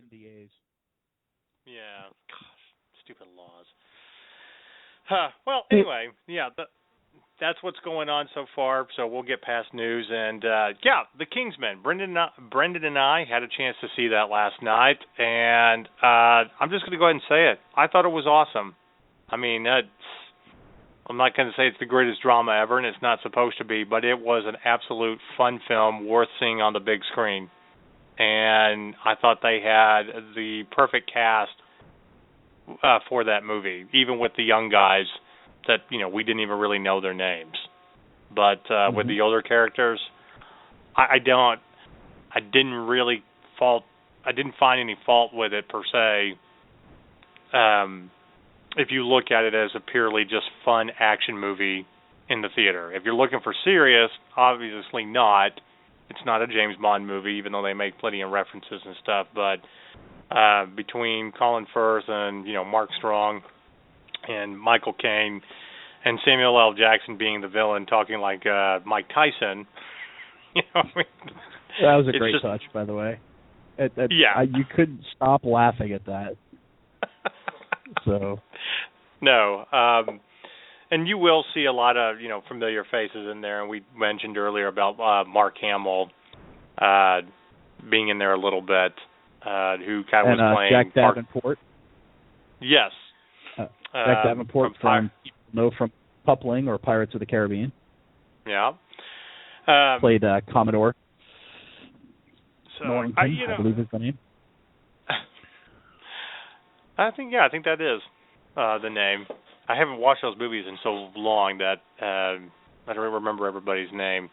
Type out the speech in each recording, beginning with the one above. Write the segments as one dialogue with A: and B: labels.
A: NDAs.
B: Yeah. Gosh, stupid laws. Huh. Well, anyway, yeah, that's what's going on so far. So we'll get past news and yeah, the Kingsmen. Brendan and I had a chance to see that last night, and I'm just going to go ahead and say it. I thought it was awesome. I mean, I'm not going to say it's the greatest drama ever, and it's not supposed to be, but it was an absolute fun film worth seeing on the big screen. And I thought they had the perfect cast for that movie, even with the young guys that we didn't even really know their names. But with the older characters, I didn't find any fault with it per se. If you look at it as a purely just fun action movie in the theater. If you're looking for serious, obviously not. It's not a James Bond movie, even though they make plenty of references and stuff. But between Colin Firth and Mark Strong and Michael Caine and Samuel L. Jackson being the villain, talking like Mike Tyson, I mean,
A: that was a great touch, by the way.
B: Yeah,
A: you couldn't stop laughing at that. So
B: no, and you will see a lot of familiar faces in there, and we mentioned earlier about Mark Hamill being in there a little bit, who kind of was playing
A: Jack Davenport.
B: Yes,
A: Jack Davenport from Coupling or Pirates of the Caribbean.
B: Yeah,
A: played Commodore.
B: So
A: Norrington, I believe is the name.
B: I think that is the name. I haven't watched those movies in so long that I don't remember everybody's name.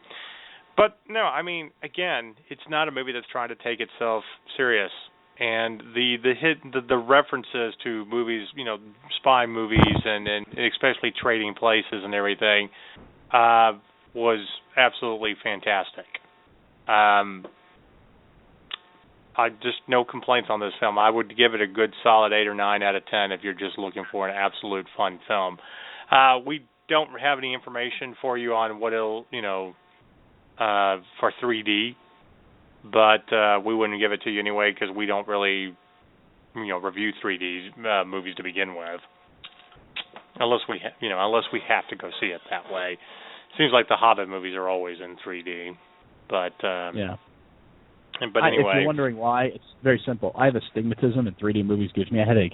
B: But no, I mean, again, it's not a movie that's trying to take itself serious. And the references to movies, spy movies, and especially Trading Places and everything, was absolutely fantastic. I just no complaints on this film. I would give it a good solid 8 or 9 out of 10 if you're just looking for an absolute fun film. We don't have any information for you on what it'll, for 3D, but we wouldn't give it to you anyway because we don't really, review 3D movies to begin with, unless we have to go see it that way. Seems like the Hobbit movies are always in 3D, but
A: yeah.
B: But anyway,
A: if you're wondering why, it's very simple. I have astigmatism, and 3D movies gives me a headache.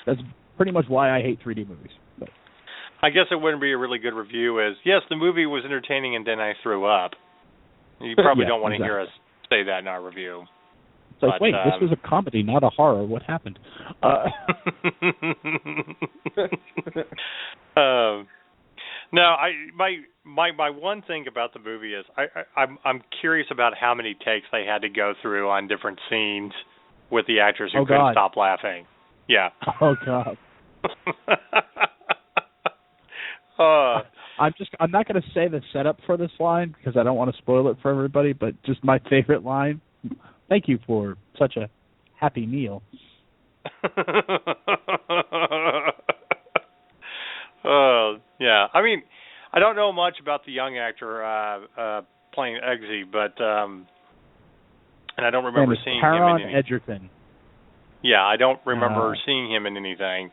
A: That's pretty much why I hate 3D movies. But
B: I guess it wouldn't be a really good review as, yes, the movie was entertaining and then I threw up. You probably don't want to hear us say that in our review.
A: It's like, wait, this was a comedy, not a horror. What happened?
B: No, my one thing about the movie is I'm curious about how many takes they had to go through on different scenes with the actors who couldn't stop laughing. Yeah.
A: Oh God. I'm not going to say the setup for this line because I don't want to spoil it for everybody, but just my favorite line. Thank you for such a happy meal.
B: Yeah. I mean, I don't know much about the young actor playing Eggsy, but and I don't remember seeing him in anything.
A: Edgerton.
B: Yeah, I don't remember seeing him in anything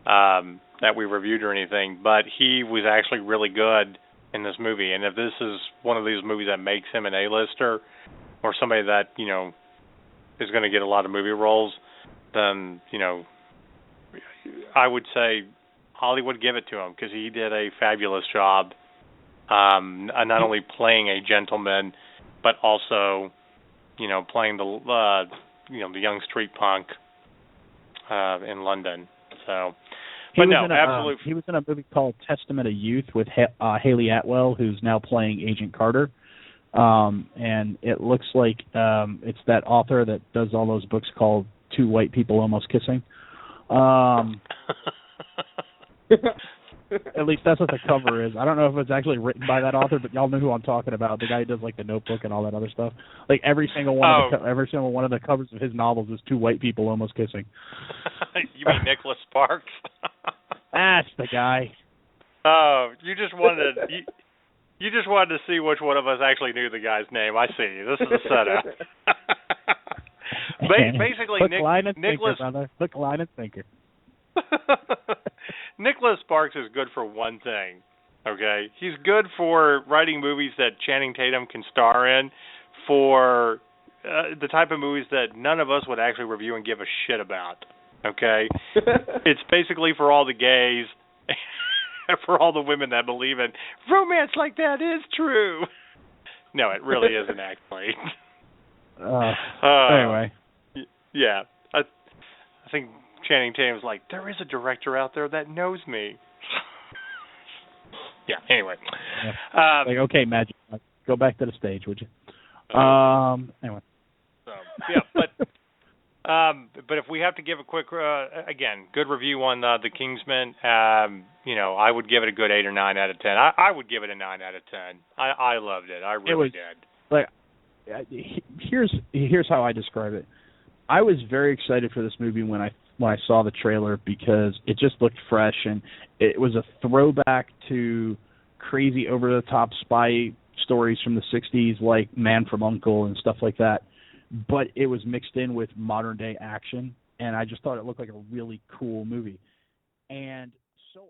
B: that we reviewed or anything, but he was actually really good in this movie. And if this is one of these movies that makes him an A-lister or somebody that, is going to get a lot of movie roles, then, I would say Hollywood give it to him because he did a fabulous job, not only playing a gentleman, but also, playing the young street punk in London. So, but no, absolutely.
A: He was in a movie called Testament of Youth with Haley Atwell, who's now playing Agent Carter. And it looks like it's that author that does all those books called Two White People Almost Kissing. At least that's what the cover is. I don't know if it's actually written by that author, but y'all know who I'm talking about. The guy who does like The Notebook and all that other stuff. Like every single one of the covers of his novels is two white people almost kissing.
B: You mean Nicholas Sparks?
A: That's the guy.
B: Oh, you just wanted to. You just wanted to see which one of us actually knew the guy's name. I see. This is a setup. Basically,
A: Hook, line, and
B: Nicholas.
A: Sinker, brother. Hook, line, and sinker.
B: Nicholas Sparks is good for one thing. Okay, he's good for writing movies that Channing Tatum can star in, for the type of movies that none of us would actually review and give a shit about. Okay, it's basically for all the gays, for all the women that believe in romance like that is true. No, it really isn't actually.
A: Anyway,
B: yeah, I think Channing Tatum's like, there is a director out there that knows me. Yeah. Anyway.
A: Yeah. Okay, Magic, go back to the stage, would you? Anyway.
B: So, yeah, but if we have to give a quick, again, good review on the Kingsmen, I would give it a good 8 or 9 out of 10. I would give it a 9 out of 10. I loved it. I really did.
A: Like, here's how I describe it. I was very excited for this movie when I saw the trailer, because it just looked fresh, and it was a throwback to crazy over-the-top spy stories from the 60s, like Man from U.N.C.L.E. and stuff like that. But it was mixed in with modern-day action, and I just thought it looked like a really cool movie. And so